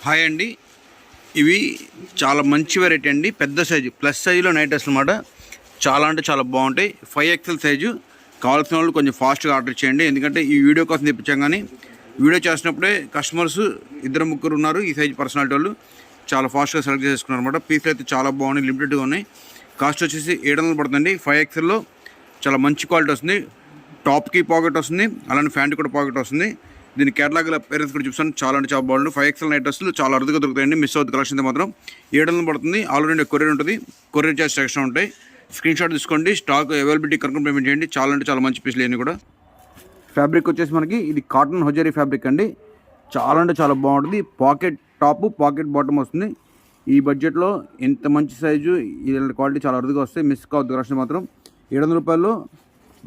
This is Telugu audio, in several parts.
హాయ్ అండి. ఇవి చాలా మంచి వెరైటీ అండి. పెద్ద సైజు ప్లస్ సైజులో నైట్ డ్రెస్ అనమాట. చాలా అంటే చాలా బాగుంటాయి. 5XL size. కావాల్సిన వాళ్ళు కొంచెం ఫాస్ట్గా ఆర్డర్ చేయండి, ఎందుకంటే ఈ వీడియో కోసం తెప్పించాం. కానీ వీడియో చేసినప్పుడే కస్టమర్స్ 2-3 ఉన్నారు ఈ సైజు పర్సనాలిటీ వాళ్ళు. చాలా ఫాస్ట్గా సెలెక్ట్ చేసుకున్నారు అనమాట. పీస్లు అయితే చాలా బాగున్నాయి, లిమిటెడ్గా ఉన్నాయి. కాస్ట్ వచ్చేసి 700 పడుతుంది. 5XLలో చాలా మంచి క్వాలిటీ వస్తుంది. టాప్కి పాకెట్ వస్తుంది, అలానే ప్యాంట్ కూడా పాకెట్ వస్తుంది. దీని కేటలాగ్ పేరెంట్స్ కూడా చూస్తాను. చాలా అంటే చాలా బాగుంటుంది. 5XL నైట్ డ్రెస్లు చాలా అరుదుగా దొరుకుతాయండి. మిస్ అవుతుంది కలెక్షన్ అయితే మాత్రం. 700 పడుతుంది. ఆల్రెడీ కొరియర్ ఉంటుంది, కొరియర్ చార్జ్ ఎక్స్ట్రా ఉంటాయి. స్క్రీన్ షాట్ తీసుకోండి. స్టాక్ అవైలబిలిటీ కనుక పేమెంట్ చేయండి. చాలా అంటే చాలా మంచి పీస్లు ఇవన్నీ కూడా. ఫ్యాబ్రిక్ వచ్చేసి మనకి ఇది కాటన్ హొజరీ ఫ్యాబ్రిక్ అండి. చాలా అంటే చాలా బాగుంటుంది. పాకెట్ టాప్, పాకెట్ బాటమ్ వస్తుంది. ఈ బడ్జెట్లో ఇంత మంచి సైజు ఇలాంటి క్వాలిటీ చాలా అరుదుగా వస్తాయి. మిస్ కావద్దు కలెక్షన్ మాత్రం. 700 రూపాయల్లో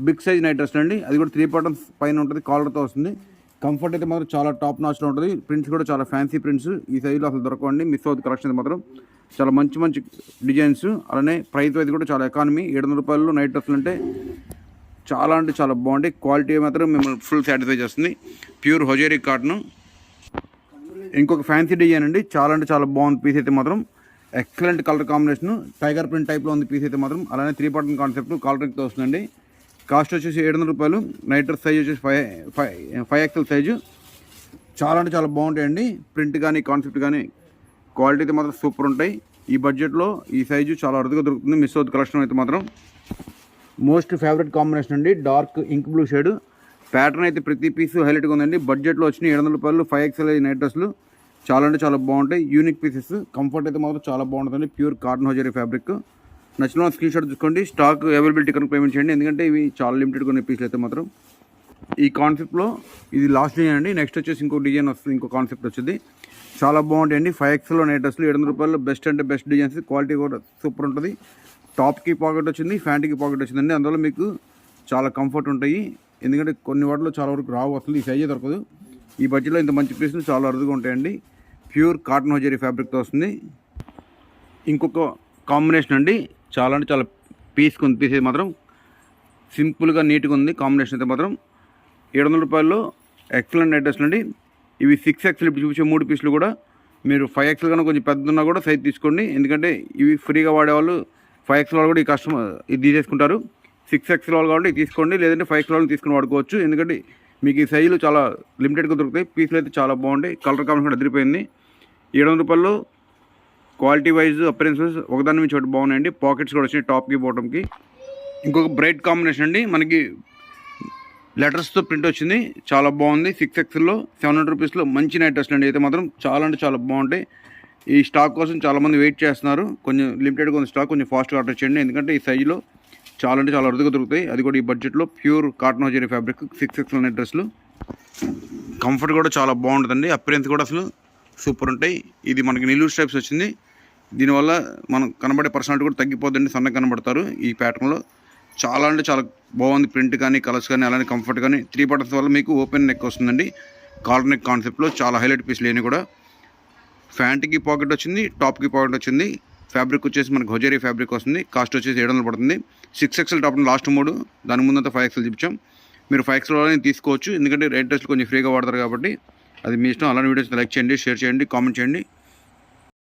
బిగ్ సైజ్ నైట్ డ్రెస్ అండి. అది కూడా 3 బటన్స్ పైన ఉంటుంది, కాలర్తో వస్తుంది. కంఫర్ట్ అయితే మాత్రం చాలా టాప్ నాచ్లో ఉంటుంది. ప్రింట్స్ కూడా చాలా ఫ్యాన్సీ ప్రింట్స్. ఈ సైజులో అసలు దొరకండి. మిస్ అవుతుంది కలెక్షన్ అయితే మాత్రం. చాలా మంచి మంచి డిజైన్స్, అలానే ప్రైస్ అయితే కూడా చాలా ఎకానమీ. 700 రూపాయలు నైట్ డ్రెస్లు అంటే చాలా అంటే చాలా బాగుంటాయి. క్వాలిటీ మాత్రం మిమ్మల్ని ఫుల్ సాటిస్ఫై చేస్తుంది. Pure hosiery cotton. ఇంకొక ఫ్యాన్సీ డిజైన్ అండి. చాలా అంటే చాలా బాగుంది పీస్ అయితే మాత్రం. Excellent colour combination, tiger print టైప్లో ఉంది పీస్ అయితే మాత్రం. అలానే 3 బటన్ కాన్సెప్ట్ కాలరింగ్తో వస్తుందండి. కాస్ట్ వచ్చేసి 700 రూపాయలు. నైట్ డ్రెస్ సైజ్ వచ్చేసి 5XL సైజు. చాలా అంటే చాలా బాగుంటాయండి. ప్రింట్ కానీ కాన్సెప్ట్ కానీ క్వాలిటీ అయితే మాత్రం సూపర్ ఉంటాయి. ఈ బడ్జెట్లో ఈ సైజు చాలా అరుదుగా దొరుకుతుంది. మిస్ అవుతుంది కలెక్షన్ అయితే మాత్రం. మోస్ట్ ఫేవరెట్ కాంబినేషన్ అండి. Dark ink blue shade. Pattern అయితే ప్రతి పీస్ హైలైట్గా ఉందండి. బడ్జెట్లో వచ్చిన 700 రూపాయలు 5XL నైట్ డ్రెస్లు చాలా అంటే చాలా బాగుంటాయి. Unique pieces. కంఫర్ట్ అయితే మాత్రం చాలా బాగుంటుంది. Pure cotton hosiery fabric. నచ్చిన స్క్రీన్ షాట్ చూసుకోండి. స్టాక్ అవైలబిలిటీ కనుక పేమెంట్ చేయండి, ఎందుకంటే ఇవి చాలా లిమిటెడ్గా ఉన్న పీస్లు అయితే మాత్రం. ఈ కాన్సెప్ట్లో ఇది లాస్ట్ డిజైన్ అండి. నెక్స్ట్ వచ్చేసి ఇంకో డిజైన్ వస్తుంది, ఇంకో కాన్సెప్ట్ వచ్చింది. చాలా బాగుంటాయండి. 5XL నైట్ డ్రెస్లు 700 రూపాయలు. బెస్ట్ అంటే బెస్ట్ డిజైన్స్. క్వాలిటీ కూడా సూపర్ ఉంటుంది. టాప్కి పాకెట్ వచ్చింది, ప్యాంట్కి పాకెట్ వచ్చిందండి. అందువల్ల మీకు చాలా కంఫర్ట్ ఉంటాయి, ఎందుకంటే కొన్ని వాటిలో చాలా వరకు రావు, అసలు ఈ సైజే దొరకదు. ఈ బడ్జెట్లో ఇంత మంచి పీసులు చాలా అరుదుగా ఉంటాయండి. ప్యూర్ కాటన్ హొజరీ ఫ్యాబ్రిక్తో వస్తుంది. ఇంకొక కాంబినేషన్ అండి. చాలా అంటే చాలా పీస్కి ఉంది. పీస్ అయితే మాత్రం సింపుల్గా నీట్గా ఉంది. కాంబినేషన్ అయితే మాత్రం 700 రూపాయల్లో ఎక్సలెంట్ నైట్ డ్రెస్లు అండి. ఇవి 6XL ఇప్పుడు చూపించే 3 పీసులు కూడా మీరు 5XL కన్నా కొంచెం పెద్ద ఉన్నా కూడా సైజ్ తీసుకోండి, ఎందుకంటే ఇవి ఫ్రీగా వాడేవాళ్ళు 5XL వాళ్ళు కూడా ఈ కస్టమర్ ఇది తీసేసుకుంటారు. 6XL వాళ్ళు కాబట్టి ఇది తీసుకోండి, లేదంటే 5XL వాళ్ళు తీసుకుని వాడుకోవచ్చు, ఎందుకంటే మీకు ఈ సైజులు చాలా లిమిటెడ్గా దొరుకుతాయి. పీసులు అయితే చాలా బాగుంటాయి. కలర్ కాంబినేషన్ కూడా అదిరిపోయింది. 700 రూపాయల్లో క్వాలిటీ వైజ్ అపరెన్స్ ఒకదాని నుంచి ఒకటి బాగున్నాయండి. పాకెట్స్ కూడా వచ్చినాయి టాప్కి బాటమ్కి. ఇంకొక బ్రైట్ కాంబినేషన్ అండి. మనకి లెటర్స్తో ప్రింట్ వచ్చింది. చాలా బాగుంది. 6XLలో 700 రూపీస్లో మంచి నైట్ డ్రెస్లు అండి. అయితే మాత్రం చాలా అంటే చాలా బాగుంటాయి. ఈ స్టాక్ కోసం చాలామంది వెయిట్ చేస్తున్నారు. కొంచెం లిమిటెడ్గా ఉంది స్టాక్, కొంచెం ఫాస్ట్గా ఆర్డర్ చేయండి, ఎందుకంటే ఈ సైజులో చాలా అంటే చాలా అరుదుగా దొరుకుతాయి. అది కూడా ఈ బడ్జెట్లో pure cotton hosiery fabric 6XL night డ్రెస్లు. కంఫర్ట్ కూడా చాలా బాగుంటుందండి. అపిరెన్స్ కూడా అసలు సూపర్ ఉంటాయి. ఇది మనకి నిలువు స్ట్రైప్స్ వచ్చింది. దీనివల్ల మనం కనబడే పర్సనాలిటీ కూడా తగ్గిపోద్దండి, సన్నగా కనబడతారు ఈ ప్యాటర్న్లో. చాలా అంటే చాలా బాగుంది. ప్రింట్ కానీ కలర్స్ కానీ అలానే కంఫర్ట్ కానీ. 3 బటన్స్ వల్ల మీకు ఓపెన్ నెక్ వస్తుందండి. కాలర్ నెక్ కాన్సెప్ట్లో చాలా హైలైట్ పీస్లు లేని కూడా. ప్యాంట్కి పాకెట్ వచ్చింది, టాప్కి పాకెట్ వచ్చింది. ఫ్యాబ్రిక్ వచ్చేసి మనకు హొజరీ ఫ్యాబ్రిక్ వస్తుంది. కాస్ట్ వచ్చేసి 700 పడుతుంది. 6XL టాప్ లాస్ట్ 3, దాని ముందంతా 5XL చూపించాం. మీరు 5XL వాళ్ళని తీసుకోవచ్చు, ఎందుకంటే రేట్ డ్రెస్లు కొంచెం ఫ్రీగా వాడతారు కాబట్టి. అది మీ ఇష్టం. అలానే వీడియోస్ లైక్ చేయండి, షేర్ చేయండి, కామెంట్ చేయండి.